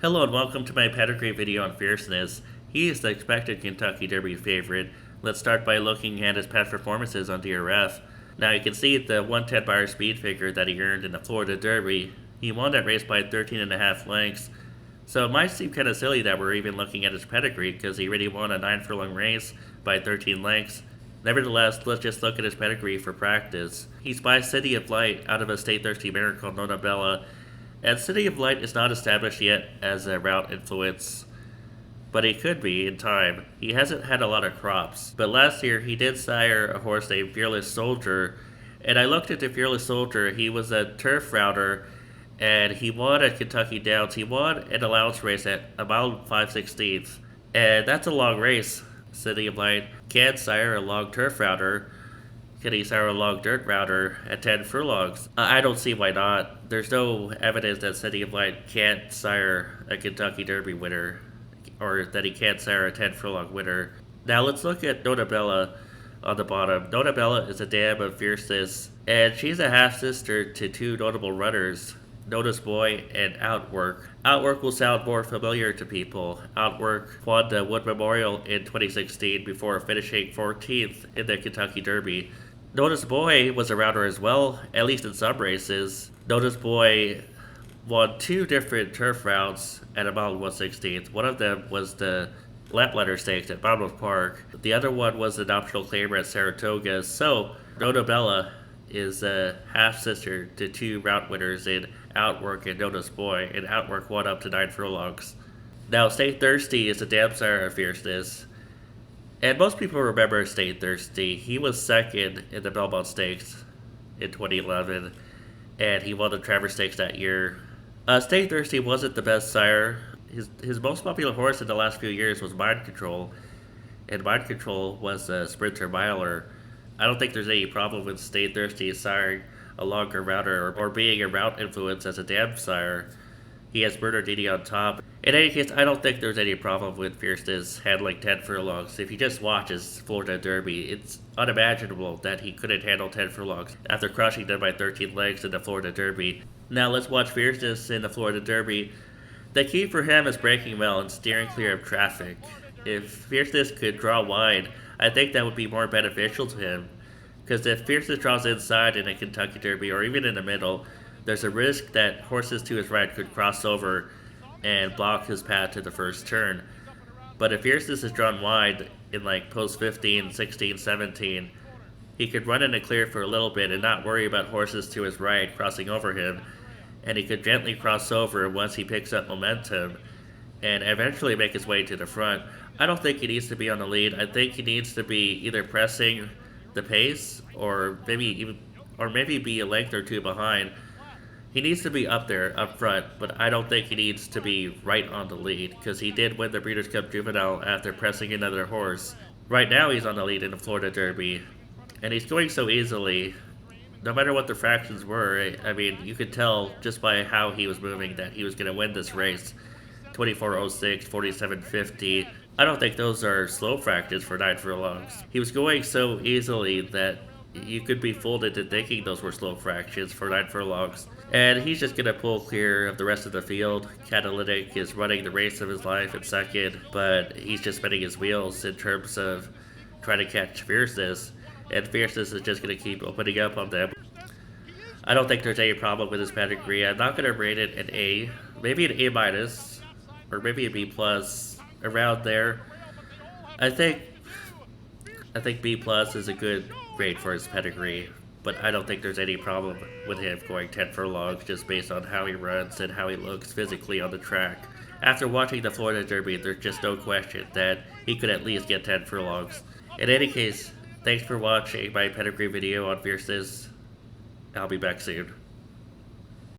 Hello and welcome to my pedigree video on Fierceness. He is the expected Kentucky Derby favorite. Let's start by looking at his past performances on DRF. Now you can see the 110 bar speed figure that he earned in the Florida Derby. He won that race by 13.5 lengths. So it might seem kind of silly that we're even looking at his pedigree because he already won a 9 furlong race by 13 lengths. Nevertheless, let's just look at his pedigree for practice. He's by City of Light out of a state thirsty mare called Nona Bella. And City of Light is not established yet as a route influence, but he could be in time. He hasn't had a lot of crops, but last year he did sire a horse named Fearless Soldier, and I looked at the Fearless Soldier. He was a turf router, and he won at Kentucky Downs. He won an allowance race at about 5/16, and that's a long race. City of Light can sire a long turf router. Can he sire a long dirt router at 10 furlongs? I don't see why not. There's no evidence that City of Light can't sire a Kentucky Derby winner, or that he can't sire a 10 furlong winner. Now let's look at Nona Bella on the bottom. Nona Bella is a dam of Fierceness, and she's a half-sister to two notable runners, Nona's Boy and Outwork. Outwork will sound more familiar to people. Outwork won the Wood Memorial in 2016 before finishing 14th in the Kentucky Derby. Nona's Boy was a router as well, at least in some races. Nona's Boy won two different turf routes at about 1/16. One of them was the Lamplighter Stakes at Monmouth Park. The other one was an optional claimer at Saratoga. So, Nona Bella is a half-sister to two route winners in Outwork and Nona's Boy, and Outwork won up to 9 furlongs. Now, Stay Thirsty is a dam sire of Fierceness. And most people remember Stay Thirsty. He was second in the Belmont Stakes in 2011, and he won the Travers Stakes that year. Stay Thirsty wasn't the best sire. His most popular horse in the last few years was Mind Control, and Mind Control was a sprinter miler. I don't think there's any problem with Stay Thirsty siring a longer router or being a route influence as a dam sire. He has Bernardini on top. In any case, I don't think there's any problem with Fierceness handling 10 furlongs. If you just watch his Florida Derby, it's unimaginable that he couldn't handle 10 furlongs after crushing them by 13 lengths in the Florida Derby. Now let's watch Fierceness in the Florida Derby. The key for him is braking well and steering clear of traffic. If Fierceness could draw wide, I think that would be more beneficial to him. Because if Fierceness draws inside in a Kentucky Derby or even in the middle, there's a risk that horses to his right could cross over and block his path to the first turn. But if Fierceness is drawn wide in like post 15, 16, 17, he could run in the clear for a little bit and not worry about horses to his right crossing over him, and he could gently cross over once he picks up momentum and eventually make his way to the front. I don't think he needs to be on the lead. I think he needs to be either pressing the pace or maybe be a length or two behind. He needs to be up there, up front, but I don't think he needs to be right on the lead, because he did win the Breeders' Cup Juvenile after pressing another horse. Right now he's on the lead in the Florida Derby, and he's going so easily. No matter what the fractions were, I mean, you could tell just by how he was moving that he was going to win this race. 24:06, 47:50. I don't think those are slow fractions for 9 furlongs. He was going so easily that you could be fooled into thinking those were slow fractions for 9 furlongs. And he's just going to pull clear of the rest of the field. Catalytic is running the race of his life in second, but he's just spinning his wheels in terms of trying to catch Fierceness. And Fierceness is just going to keep opening up on them. I don't think there's any problem with his pedigree. I'm not going to rate it an A, maybe an A minus, or maybe a B plus, around there. I think B plus is a good grade for his pedigree, but I don't think there's any problem with him going 10 furlongs just based on how he runs and how he looks physically on the track. After watching the Florida Derby, there's just no question that he could at least get 10 furlongs. In any case, thanks for watching my pedigree video on Fierceness. I'll be back soon.